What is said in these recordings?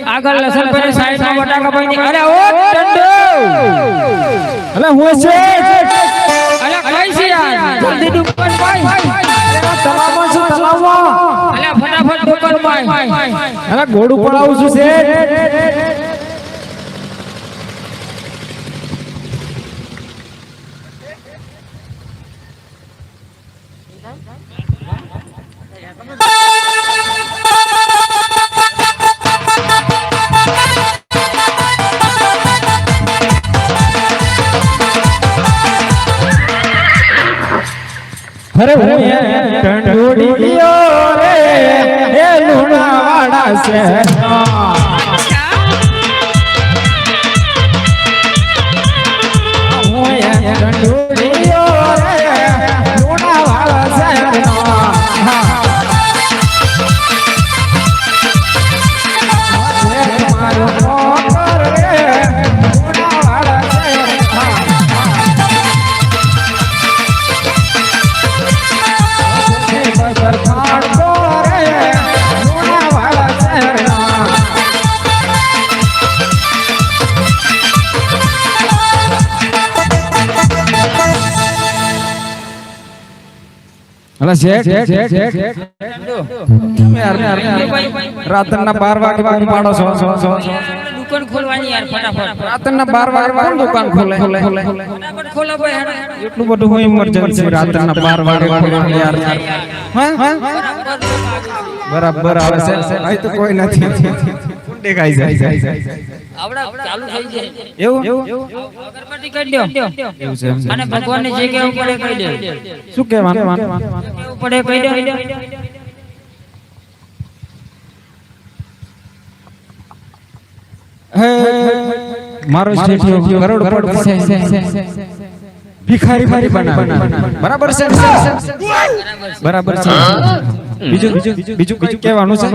આગળ લસણ પર સાઈડ માં બટાકા ભાઈ અરે ઓ ટંડો અલે હું છે અલે કઈ છે યાર જલ્દી દુકાન ભાઈ તલાવમાં છું તલાવમાં અલે ફટાફટ દુકાન ભાઈ અલે ઘોડું પડાવું છું છે અરે હું ટંડોડીયો રે એ લુણાવાડા શહેરનો હું ટંડોડીયો રે લુણાવાડા શહેરનો મારો મોકર રે લુણાવાડા શહેરનો રાતના 12 વાગે પાડો છો દુકાન ખોલવાની યાર ફટાફટ રાતના 12 વાગે દુકાન ખોલે ફટાફટ ખોલો ભાઈ એટલું બધું હોય ઇમરજન્સી રાતના 12 વાગે ખોલવાની યાર બરાબર આવે છે આ તો કોઈ નથી દેખાઈ જાય આવડા ચાલુ થઈ જાય એવું અગરબત્તી કરી દો એવું છે અને ભગવાનને જે કેવું પડે કહી દે શું કહેવાનું કેવું પડે કહી દે હે મારો શેઠિયો કરોડપતિ છે ભિખારી મારી બનાવે બરાબર છે બરાબર છે બીજું કહેવાનું છે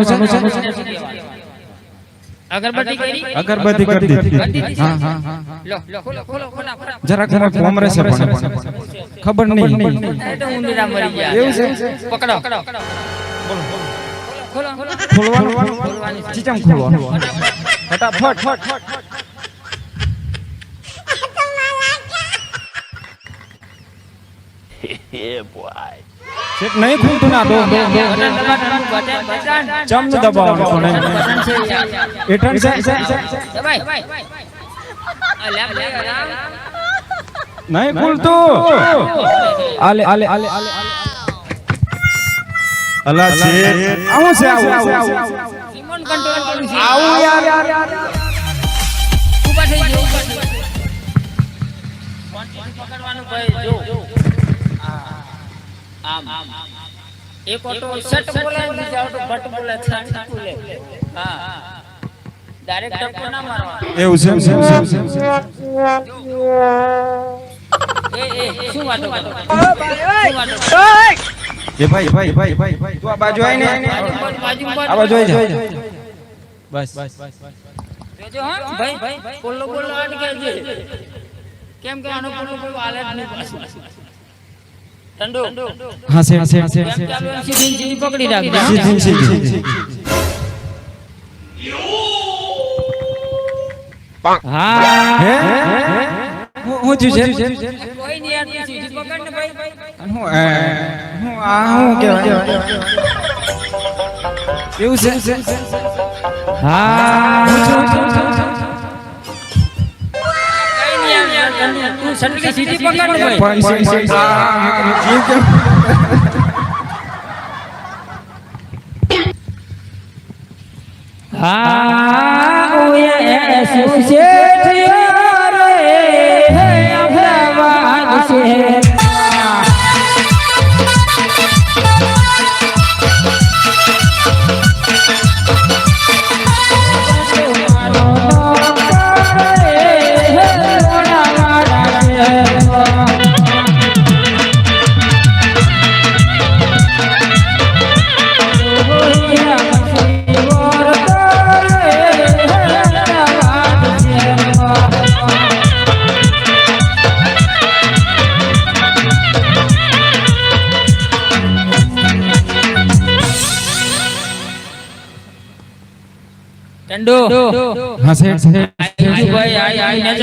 અગરબત્તી કરી દીધી હા લો ખોલો જરા કોમરે છે પણ ખબર નહીં તો ઉંદરા મરી ગયા એવું છે પકડો ખોલવાનું ચીચમ ખોલવાનું ફટાફટ હે બોય સેટ નહીં ખુલતું ના દો ચમ દબાવવાનું પણ એટન છે ભાઈ નહીં ખુલતું આલે અલા છે આવું છે રિમોટ કંટ્રોલ કરું છે આવું યાર ઊભા થઈ ગયો પકડવાનું ભાઈ જો આમ એક ઓટો સેટ બોલે બીજો ઓટો ભટ બોલે છાણી બોલે હા ડાયરેક્ટ ટપકો ના મારવાનો એવું છે એ શું વાતો એ ભાઈ તું આ બાજુ આઈને આ બાજુ આઈ જા બસ જોજો હા ભાઈ બોલો અટકે છે કેમ કે આનો બોલો કોઈ હાલત નહીં પાછું ટંડુ હા છે સીધી પકડી રાખજો સીધી હા હે હું છું છે કોઈ નહીં યાર તું સીધી પકડ ને ભાઈ હું હું કેવાય એવું છે હા કઈ નહીં યાર ટંડુ તું સટલી સીધી પકડ ને ભાઈ હા ઓય શું છે રે હે અમદાવાદ શહેર ટંડુ હા છે ભાઈ આઈ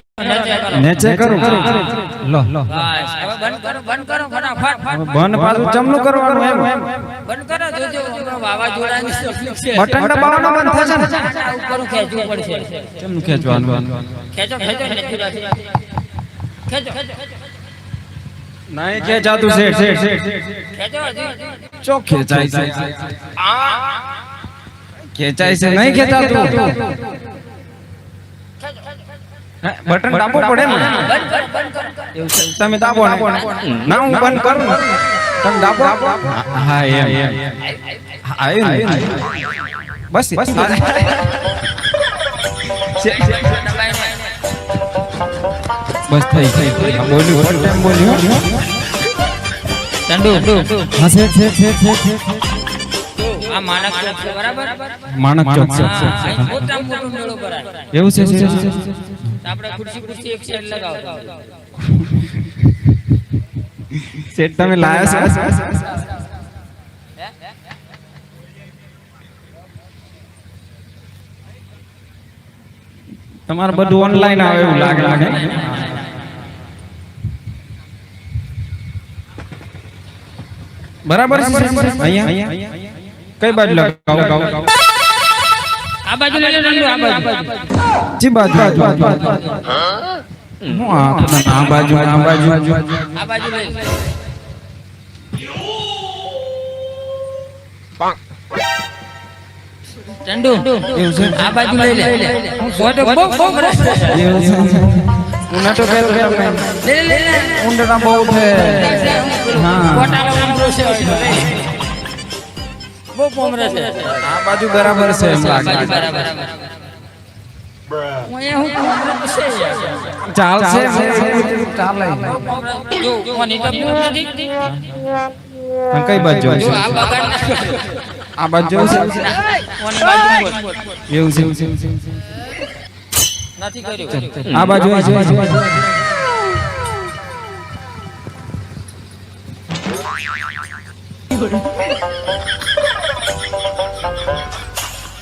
નેચે કરો લો બસ હવે બંધ કરો ફટાફટ બંધ પાછું ચમનું કરવાનું એમ બંધ કરો જોજો હમણાં વાવાઝોડાની તકલીફ છે બટન દબાવવાનું બંધ થશે ને ઉપર ખેંચવું પડશે ચમનું ખેંચવાનું ખેંચો નથી રાખી ખેંચો નહીં ખેંચાતું છે ખેંચો ચોક ખેંચાય છે ખેંચાય છે નહીં ખેંચાતું બટન દાબો પડે ને તમે દાબો ને ના હું બંધ કરું ને તમે દાબો હા એમ આવ્યું ને બસ બસ થઈ બોલ્યું બોલ્યું ટંડુ હા છે આ માણક ચોક છે બરાબર માણક ચોક છે મોટા મોટો મેળો ભરાય એવું છે આપણે ખુરશી એક સાઈડ લગાવો સેટ તમે લાયા છો તમારે બધું ઓનલાઈન આવે એવું લાગે બરાબર છે અહીંયા કઈ બાજુ લગાવો આ બાજુ લઈ લે ટંડુ આ બાજુ જી બાજુ હું આ બાજુ આ બાજુ લઈ લે ટંડુ આ બાજુ લઈ લે ફોટો બહુ સરસ એવું છે ઉના તો પેલો લે ઊંડના બહુ છે હા ફોટાનો ઉમરો છે બહુ પોમરે છે આ બાજુ બરાબર છે એમ લાગે બરાબર હું ચાલશે ચાલે જો કોની તકલીફ નથી કઈ બાજુ જો છે આ બગાડ આ બાજુ છે કોની બાજુ એવું છે નથી કર્યું આ બાજુ છે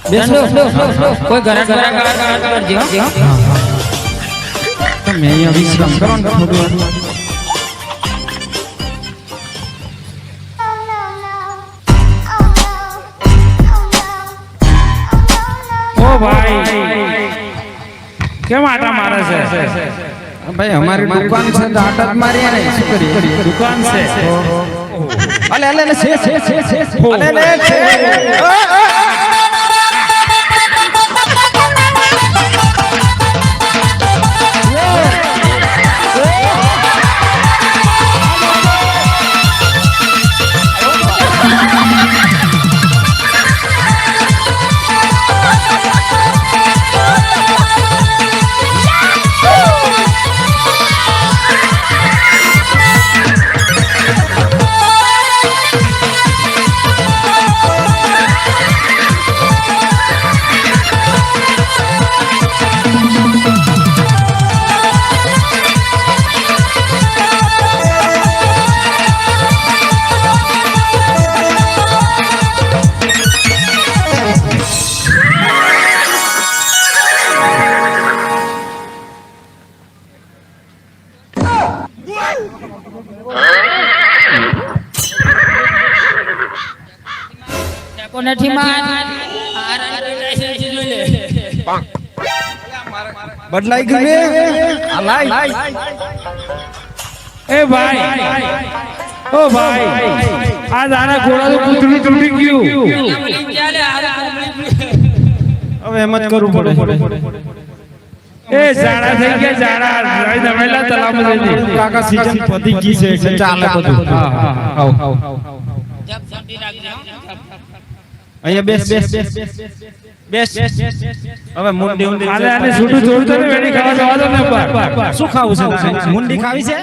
કોઈ ઘરા કરજો તમે અહીંયા વિશ્રામ કરો ને થોડું ઓ ભાઈ કેમ આટા મારે છે ભાઈ અમારી દુકાન છે તો આટા જ મારીએ ને શું કરીએ દુકાન છે અલે છે નથી માં બદલાઈ ગયું રે આ લાઈ એ ભાઈ ઓ ભાઈ આ દાના ઘોડા તો પૂતળું તૂટી ગયું હવે એમ જ કરવું પડે એ જાડા થઈ ગયા જાડા રાઈ દમેલા તલામાં જઈ કાકા સીઝન પતી ગઈ છે એટલે ચાલે બધું હા હા આવ અહીંયા બેસ હવે મુંડી ઉંડી આલે આને છૂટું છોડતો ને વેડી ખાવા જવા દો ને પર શું ખાવું છે મુંડી ખાવી છે